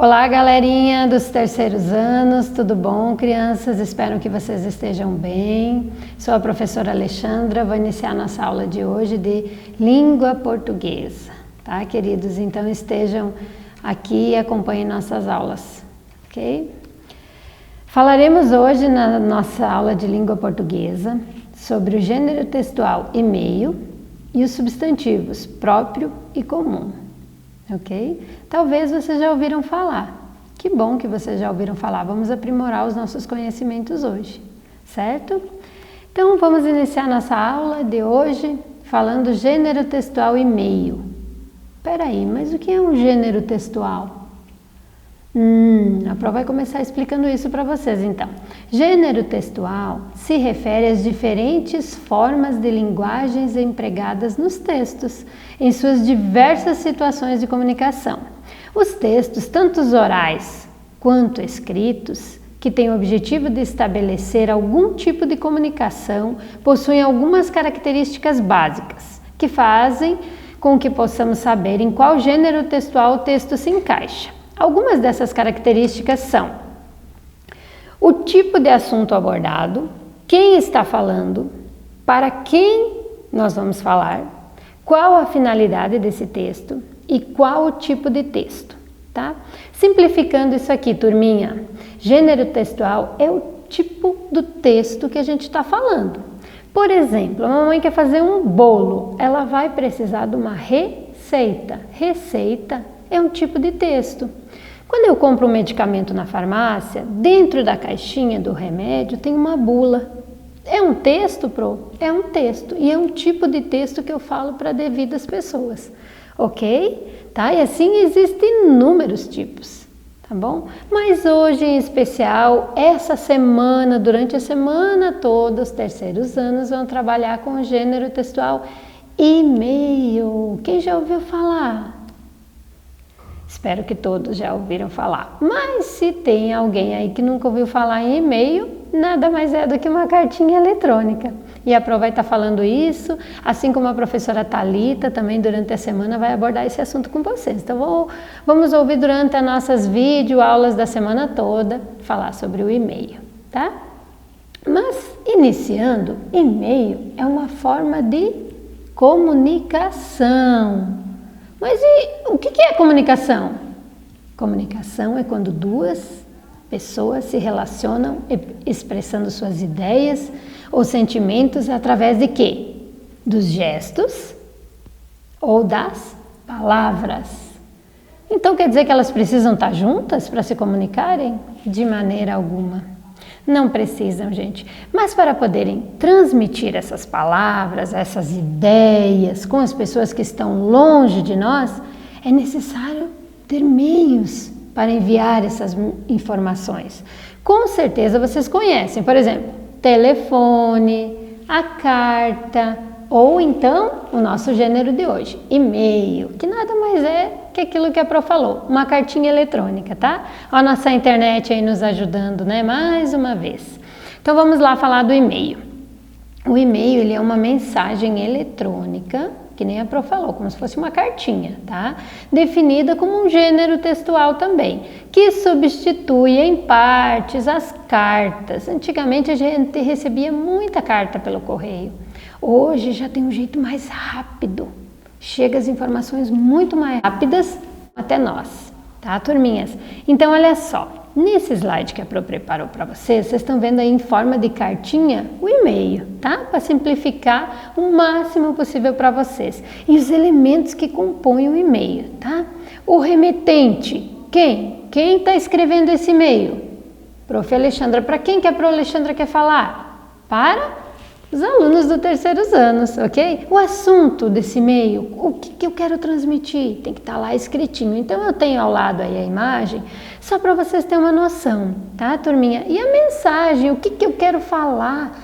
Olá, galerinha dos terceiros anos, tudo bom, crianças? Espero que vocês estejam bem. Sou a professora Alexandra, vou iniciar nossa aula de hoje de língua portuguesa, tá, queridos? Então estejam aqui e acompanhem nossas aulas, ok? Falaremos hoje na nossa aula de língua portuguesa sobre o gênero textual e meio e os substantivos próprio e comum. Ok? Talvez vocês já ouviram falar. Que bom que vocês já ouviram falar. Vamos aprimorar os nossos conhecimentos hoje, certo? Então, vamos iniciar nossa aula de hoje falando gênero textual e meio. Peraí, mas o que é um gênero textual? A prova vai começar explicando isso para vocês, então. Gênero textual se refere às diferentes formas de linguagens empregadas nos textos, em suas diversas situações de comunicação. Os textos, tanto os orais quanto escritos, que têm o objetivo de estabelecer algum tipo de comunicação, possuem algumas características básicas, que fazem com que possamos saber em qual gênero textual o texto se encaixa. Algumas dessas características são o tipo de assunto abordado, quem está falando, para quem nós vamos falar, qual a finalidade desse texto e qual o tipo de texto, tá? Simplificando isso aqui, turminha, gênero textual é o tipo do texto que a gente está falando. Por exemplo, a mamãe quer fazer um bolo, ela vai precisar de uma receita. Receita é um tipo de texto. Quando eu compro um medicamento na farmácia, dentro da caixinha do remédio tem uma bula. É um texto, Pro? É um texto. E é um tipo de texto que eu falo para devidas pessoas. Ok? Tá? E assim existem inúmeros tipos. Tá bom? Mas hoje em especial, essa semana, durante a semana toda, os terceiros anos vão trabalhar com o gênero textual e-mail. Quem já ouviu falar? Espero que todos já ouviram falar. Mas se tem alguém aí que nunca ouviu falar em e-mail, nada mais é do que uma cartinha eletrônica. E a Pro vai estar falando isso, assim como a professora Thalita também durante a semana vai abordar esse assunto com vocês. Então vamos ouvir durante as nossas videoaulas da semana toda falar sobre o e-mail, tá? Mas iniciando, e-mail é uma forma de comunicação. Mas e o que é comunicação? Comunicação é quando duas pessoas se relacionam expressando suas ideias ou sentimentos através de quê? Dos gestos ou das palavras. Então quer dizer que elas precisam estar juntas para se comunicarem? De maneira alguma. Não precisam, gente. Mas para poderem transmitir essas palavras, essas ideias com as pessoas que estão longe de nós, é necessário ter meios para enviar essas informações. Com certeza vocês conhecem, por exemplo, telefone, a carta ou então o nosso gênero de hoje, e-mail, que nada mais é que aquilo que a Pro falou, uma cartinha eletrônica, tá? A nossa internet aí nos ajudando, né? Mais uma vez. Então vamos lá falar do e-mail. O e-mail, ele é uma mensagem eletrônica, que nem a Pro falou, como se fosse uma cartinha, tá? Definida como um gênero textual também, que substitui em partes as cartas. Antigamente a gente recebia muita carta pelo correio. Hoje já tem um jeito mais rápido. Chega as informações muito mais rápidas até nós, tá, turminhas? Então, olha só, nesse slide que a Pro preparou para vocês estão vendo aí em forma de cartinha o e-mail, tá? Para simplificar o máximo possível para vocês. E os elementos que compõem o e-mail, tá? O remetente, quem? Quem está escrevendo esse e-mail? Prof. Alexandra. Para quem que a Pro Alexandra quer falar? Para os alunos do terceiros anos, ok? O assunto desse e-mail, o que eu quero transmitir, tem que estar lá escritinho. Então eu tenho ao lado aí a imagem, só para vocês terem uma noção, tá, turminha? E a mensagem, o que eu quero falar,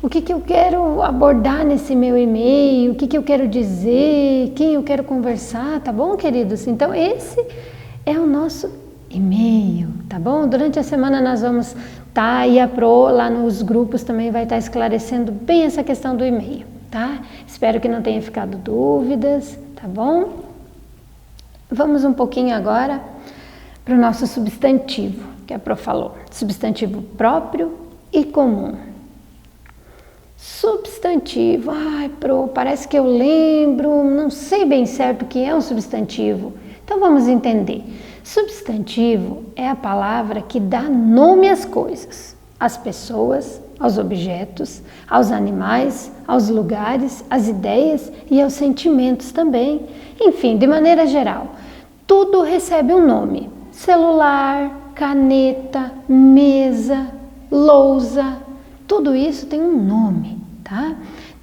o que eu quero abordar nesse meu e-mail, o que eu quero dizer, quem eu quero conversar, tá bom, queridos? Então esse é o nosso e-mail, tá bom? Durante a semana nós vamos e a Pro lá nos grupos também vai estar esclarecendo bem essa questão do e-mail, tá? Espero que não tenha ficado dúvidas, tá bom? Vamos um pouquinho agora para o nosso substantivo, que a Pro falou. Substantivo próprio e comum. Substantivo. Ai, Pro, parece que eu lembro, não sei bem certo o que é um substantivo. Então vamos entender. Substantivo é a palavra que dá nome às coisas, às pessoas, aos objetos, aos animais, aos lugares, às ideias e aos sentimentos também. Enfim, de maneira geral, tudo recebe um nome. Celular, caneta, mesa, lousa, tudo isso tem um nome, tá?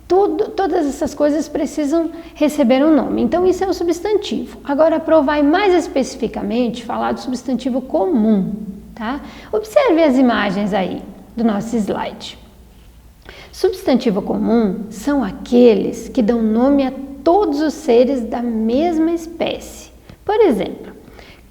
Todas essas coisas precisam receber um nome. Então, isso é o substantivo. Agora, a Pro vai mais especificamente falar do substantivo comum, tá? Observe as imagens aí do nosso slide. Substantivo comum são aqueles que dão nome a todos os seres da mesma espécie. Por exemplo,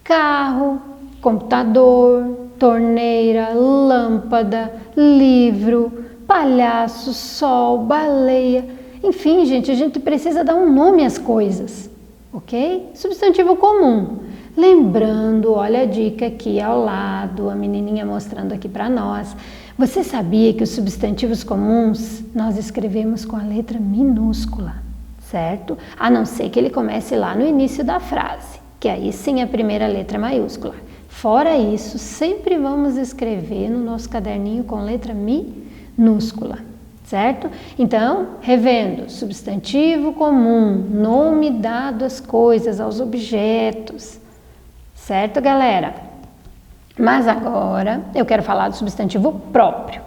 carro, computador, torneira, lâmpada, livro, palhaço, sol, baleia. Enfim, gente, a gente precisa dar um nome às coisas, ok? Substantivo comum. Lembrando, olha a dica aqui ao lado, a menininha mostrando aqui para nós. Você sabia que os substantivos comuns nós escrevemos com a letra minúscula, certo? A não ser que ele comece lá no início da frase, que aí sim a primeira letra é maiúscula. Fora isso, sempre vamos escrever no nosso caderninho com letra minúscula, certo? Então, revendo, substantivo comum, nome dado às coisas, aos objetos, certo, galera? Mas agora eu quero falar do substantivo próprio,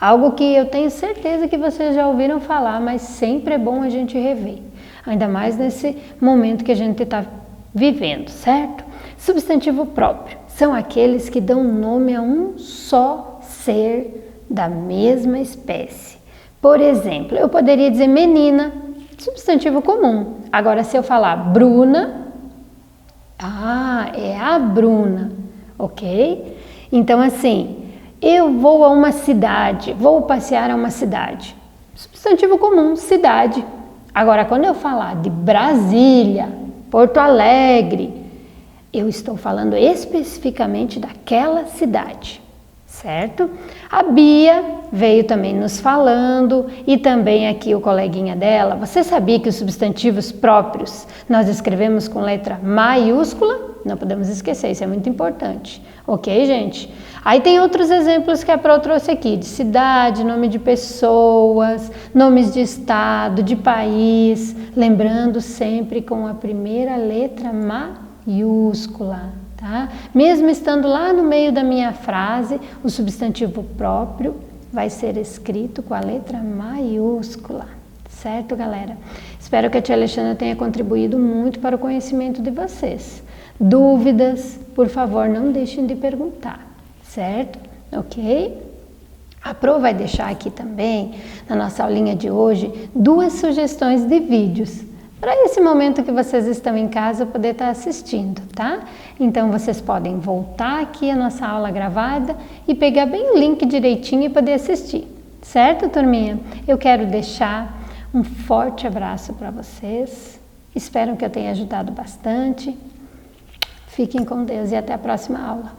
algo que eu tenho certeza que vocês já ouviram falar, mas sempre é bom a gente rever, ainda mais nesse momento que a gente está vivendo, certo? Substantivo próprio são aqueles que dão nome a um só ser da mesma espécie. Por exemplo, eu poderia dizer menina, substantivo comum. Agora, se eu falar Bruna, é a Bruna, ok? Então, assim, eu vou a uma cidade, vou passear a uma cidade. Substantivo comum, cidade. Agora, quando eu falar de Brasília, Porto Alegre, eu estou falando especificamente daquela cidade, certo? A Bia veio também nos falando e também aqui o coleguinha dela. Você sabia que os substantivos próprios nós escrevemos com letra maiúscula? Não podemos esquecer, isso é muito importante. Ok, gente? Aí tem outros exemplos que a Pro trouxe aqui, de cidade, nome de pessoas, nomes de estado, de país, lembrando sempre com a primeira letra maiúscula, tá? Mesmo estando lá no meio da minha frase, o substantivo próprio vai ser escrito com a letra maiúscula, certo, galera? Espero que a tia Alexandra tenha contribuído muito para o conhecimento de vocês. Dúvidas, por favor, não deixem de perguntar, certo? Ok? A Pro vai deixar aqui também, na nossa aulinha de hoje, 2 sugestões de vídeos, para esse momento que vocês estão em casa poder estar assistindo, tá? Então, vocês podem voltar aqui a nossa aula gravada e pegar bem o link direitinho e poder assistir, certo, turminha? Eu quero deixar um forte abraço para vocês, espero que eu tenha ajudado bastante. Fiquem com Deus e até a próxima aula.